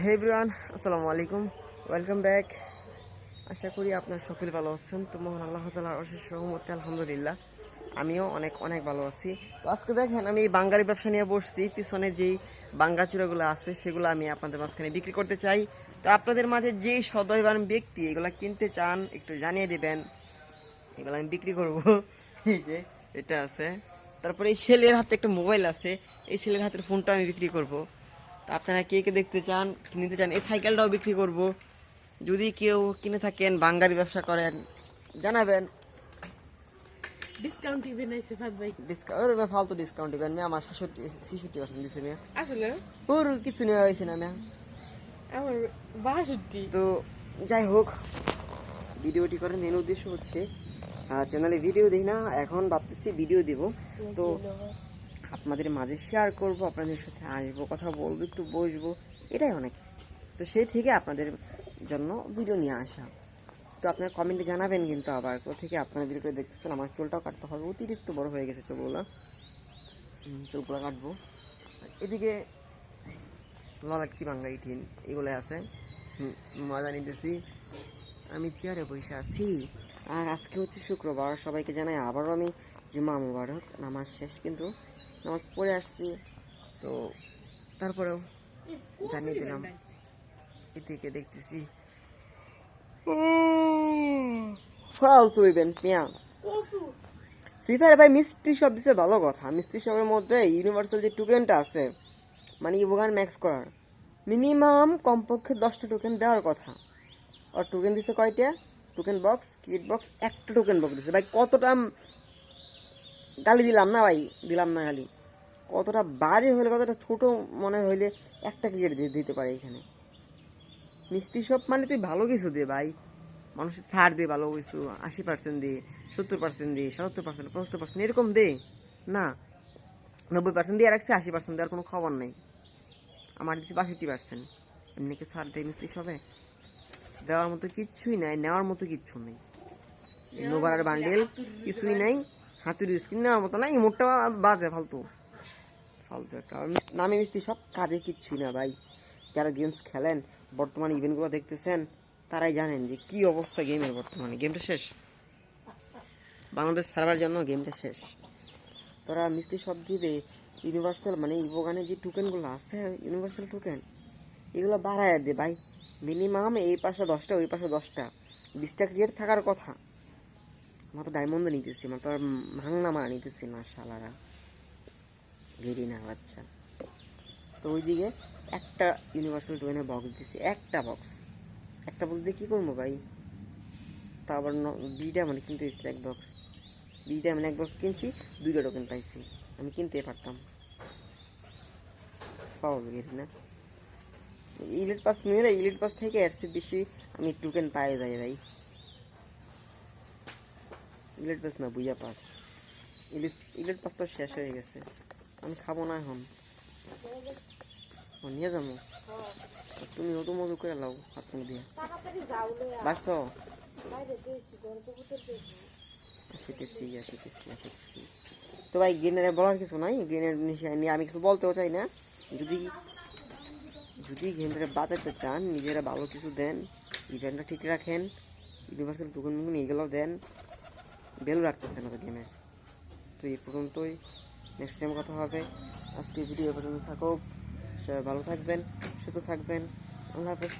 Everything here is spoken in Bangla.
হে এভরিওয়ান, আসসালামু আলাইকুম, ওয়েলকাম ব্যাক। আশা করি আপনার সকলে ভালো আছেন। তো মহান আল্লাহ তাআলার অশেষ রহমতে আলহামদুলিল্লাহ আমিও অনেক অনেক ভালো আছি। তো আজকে দেখেন আমি এই বাঙ্গারি ব্যবসা নিয়ে বসছি। পিছনে যেই বাঙ্গা চূড়াগুলো আছে সেগুলো আমি আপনাদের মাঝখানে বিক্রি করতে চাই। তো আপনাদের মাঝে যেই সদয়বান ব্যক্তি এগুলো কিনতে চান একটু জানিয়ে দিবেন, এগুলো আমি বিক্রি করব। এই যে এটা আছে, তারপরে এই ছেলের হাতে একটা মোবাইল আছে, এই ছেলের হাতের ফোনটা আমি বিক্রি করব। তা আপনারা কে কে দেখতে চান, নিতে চান, এই সাইকেলটাও বিক্রি করব। যদি কেউ কিনে থাকেন, বাঙ্গারি ব্যবসা করেন, জানাবেন। ডিসকাউন্ট ইভেন আইছে ভাই। ডিসকাউন্ট ফালতু ডিসকাউন্ট দিবেন মেয়ে, আমার 66% দিছে মেয়ে, আসলে ওর কিছু নেওয়া হয়েছে না মেয়ে। আমার 62 তো যাই হোক, ভিডিওটি করার মেন উদ্দেশ্য হচ্ছে চ্যানেলে ভিডিও দিই না, এখন ভাবতেছি ভিডিও দিব। তো আপনাদের মাঝে শেয়ার করব, আপনাদের সাথে আসবো, কথা বলবো, একটু বসবো, এটাই অনেক। তো সেই থেকে আপনাদের জন্য ভিডিও নিয়ে আসা। তো আপনার কমেন্টে জানাবেন কিন্তু আবার কোথা থেকে আপনার ভিডিওটা দেখতেছেন। আমার চুলটাও কাটতে হবে, অতিরিক্ত বড় হয়ে গেছে চুলগুলো, চুলগুলো কাটবো। এদিকে ললাটকি বাঙ্গা ইঠিন এগুলো আছে, মজা নিতেছি। আমি চেয়ারে বসে আছি। আর আজকে হচ্ছে শুক্রবার, সবাইকে জানাই আবারও আমি জুমা মুবারক। নামাজ শেষ, কিন্তু নামাজ পড়ে আসছি, তো তারপরেও জানিয়ে দিলাম। এদিকে দেখতেছি ফালতু ইভেন্ট মিয়া। ফ্রি ফায়ার ভাই মিষ্টি সব দিছে, ভালো কথা। মিষ্টি সবের মধ্যে ইউনিভার্সাল যে টোকেনটা আছে, মানে ইভোগান ম্যাক্স করার মিনিমাম কমপক্ষে 10টা টোকেন দেওয়ার কথা। আর টোকেন দিছে কয়টা? টোকেন বক্স, কিট বক্স, একটা টোকেন বক্স দিছে ভাই। কতটা গালি দিলাম না ভাই, দিলাম না গালি। কতটা বাজে হলে, কতটা ছোট মনে হইলে একটা ক্রিকেট দিতে পারে এখানে। মিষ্টি সব মানে তুই ভালো কিছু দে ভাই, মানুষের ছাড় দে, ভালো কিছু 80% দে, 70% দে, 70%, 75% এরকম দে না। 90% দিয়ে রাখছে, 80% দেওয়ার কোনো খবর নেই। আমার দিচ্ছে 62%। এমনি কি ছাড় দেয় মিস্ত্রি সবে? দেওয়ার মতো কিচ্ছুই নাই, নেওয়ার মতো কিচ্ছু নেই। নোভার বান্ডেল কিছুই নাই, হাতুড়ি স্ক্রিন নেওয়ার মতো নাই। মোটটা বাজে, ফালতু ফালতু একটা নামে মিস্ত্রি সব, কাজে কিচ্ছুই না ভাই। যারা গেমস খেলেন, বর্তমানে ইভেন্টগুলো দেখতেছেন, তারাই জানেন যে কি অবস্থা গেমের বর্তমানে। গেমটা শেষ, বাংলাদেশ সার্ভার জন্য গেমটা শেষ। তোরা মিস্ত্রি সব দিবে ইউনিভার্সাল, মানে ইভোগানের যে টোকেনগুলো আছে ইউনিভার্সাল টোকেন, এগুলো বাড়ায় দে ভাই। মিনিমাম এই পাশে 10টা, ওই পাশে 10টা, 20টা ক্রিয়েট থাকার কথা। আমার তো ডায়মন্ড নিতেছি, আমার তো আর ভাঙনা মারা নিতেছি না শালারা, ভেরি না বাচ্চা। তো ওইদিকে একটা ইউনিভার্সাল টোকেনের বক্স দিতেছি, একটা বক্স দিয়ে কী করবো ভাই? তা আবার 2টা মানে কিনতে এসেছি, এক বক্স 2টা মানে এক বক্স কিনছি, 2টা টোকেন পাইছি। আমি কিনতে পারতাম, পাওয়া গেছি না। ইলিট পাস নিলে ইলিট পাস থেকে এর চেয়ে বেশি আমি টোকেন পাই যাই ভাই। ইলিট পাস না, বুইয়া পাস। ইলিট পাস তো শেষ হয়ে গেছে, আমি খাবো না এখন। নিয়ে যাবো, তুমি অত মজু করে লাও হাত মুখ দিয়ে বাড়ছো। আসিতেছি। তো ভাই গেনের বলার কিছু নাই, গেনের নিয়ে আমি কিছু বলতেও চাই না। যদি গেমটা বাঁচাতে চান, নিজেরা ভালো কিছু দেন, ইভেন্টটা ঠিক রাখেন, ইউনিভার্সাল টোকেন এগুলো দেন। বেল রাখতেছে না তো গেমে। তো এই পর্যন্তই, নেক্সট টাইম কথা হবে। আজকে ভিডিও পর্যন্ত থাকুক, সবাই ভালো থাকবেন, সুস্থ থাকবেন, আল্লাহ হাফেজ।